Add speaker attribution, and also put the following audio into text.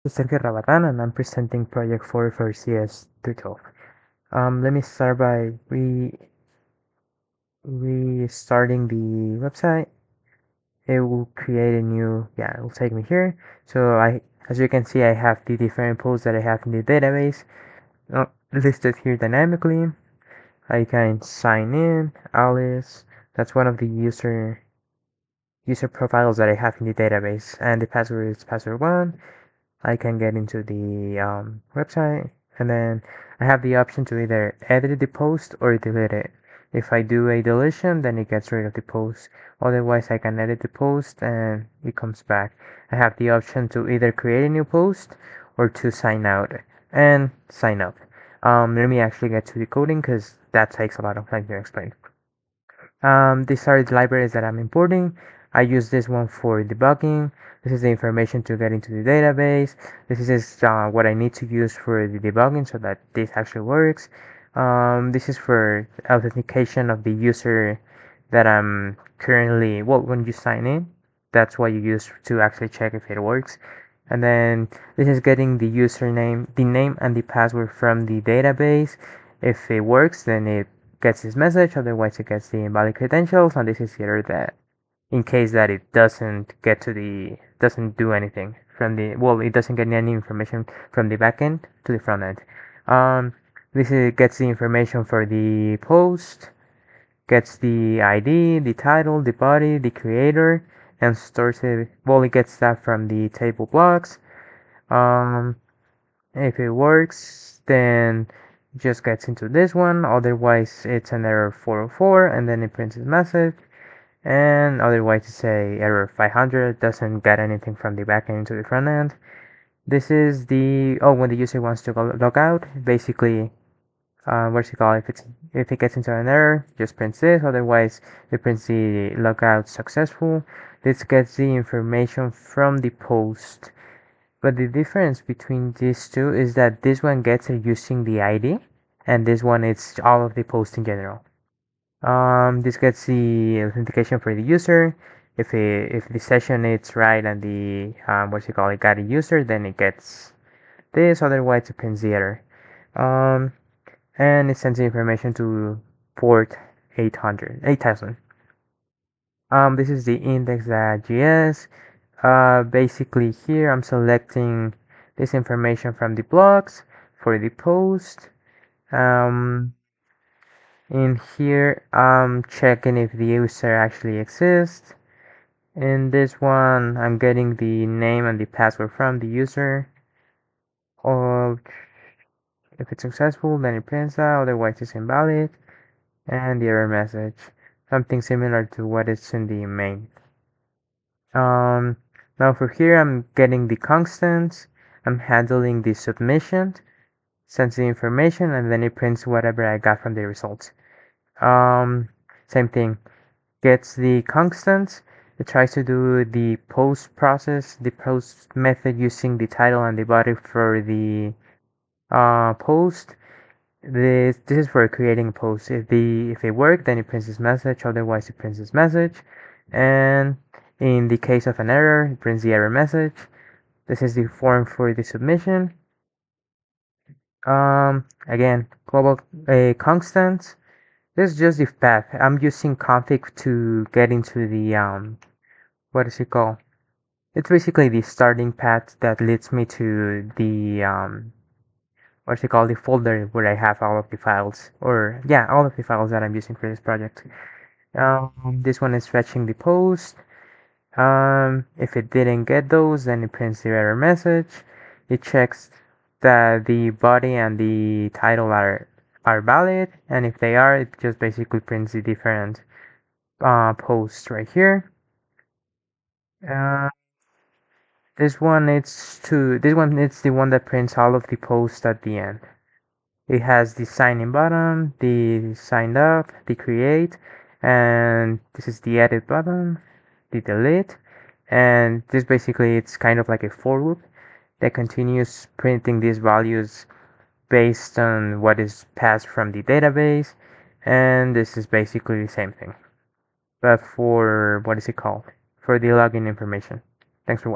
Speaker 1: is Sergio Rabatan, and I'm presenting Project 4 for CS312. Let me start by restarting the website. It will create a new, it will take me here. So as you can see, I have the different posts that I have in the database listed here dynamically. I can sign in, Alice. That's one of the user profiles that I have in the database, and the password is password1. I can get into the website, and then I have the option to either edit the post or delete it. If I do a deletion, then it gets rid of the post. Otherwise, I can edit the post and it comes back. I have the option to either create a new post or to sign out and sign up. Let me actually get to the coding because that takes a lot of time to explain. These are the libraries that I'm importing. I use this one for debugging. This is the information to get into the database. This is what I need to use for the debugging so that this actually works. This is for authentication of the user that I'm currently, well, when you sign in, that's what you use to actually check if it works. And then this is getting the username, the name and the password from the database. If it works, then it gets this message, otherwise it gets the invalid credentials, and this is here that in case that it doesn't do anything from the, well, it doesn't get any information from the backend to the front end. This gets the information for the post, gets the ID, the title, the body, the creator, and stores it, well, it gets that from the table blocks. If it works, then just gets into this one, otherwise it's an error 404, and then it prints a message, and otherwise it's a error 500, doesn't get anything from the backend to the front end. This is the, when the user wants to log out, basically, what's it called, if it gets into an error, just prints this, otherwise it prints the logout successful. This gets the information from the post. But the difference between these two is that this one gets it using the ID, and this one it's all of the posts in general. This gets the authentication for the user. If the session is right and the got a user, then it gets this. Otherwise, it prints the error. And it sends the information to port 8000. This is the index.js. Basically here I'm selecting this information from the blocks for the post. In here I'm checking if the user actually exists. In this one I'm getting the name and the password from the user. Or if it's successful, then it prints that, otherwise it's invalid, and the error message. Something similar to what is in the main. Now for here I'm getting the constants, I'm handling the submission, sends the information, and then it prints whatever I got from the results. Same thing, gets the constants, it tries to do the post process, the post method using the title and the body for the post. This is for creating a post. If it worked, then it prints this message, otherwise it prints this message. And in the case of an error, it prints the error message. This is the form for the submission. Again, global constants. This is just the path. I'm using config to get into the what is it called? It's basically the starting path that leads me to the what's it called, the folder where I have all of the files, or yeah, all of the files that I'm using for this project. This one is fetching the post. If it didn't get those, then it prints the error message. It checks that the body and the title are valid, and if they are, it just basically prints the different posts right here. This one it's the one that prints all of the posts at the end. It has the sign in button, the signed up, the create, and this is the edit button, the delete, and this basically it's kind of like a for loop that continues printing these values based on what is passed from the database, and this is basically the same thing, but for what is it called? For the login information. Thanks for watching.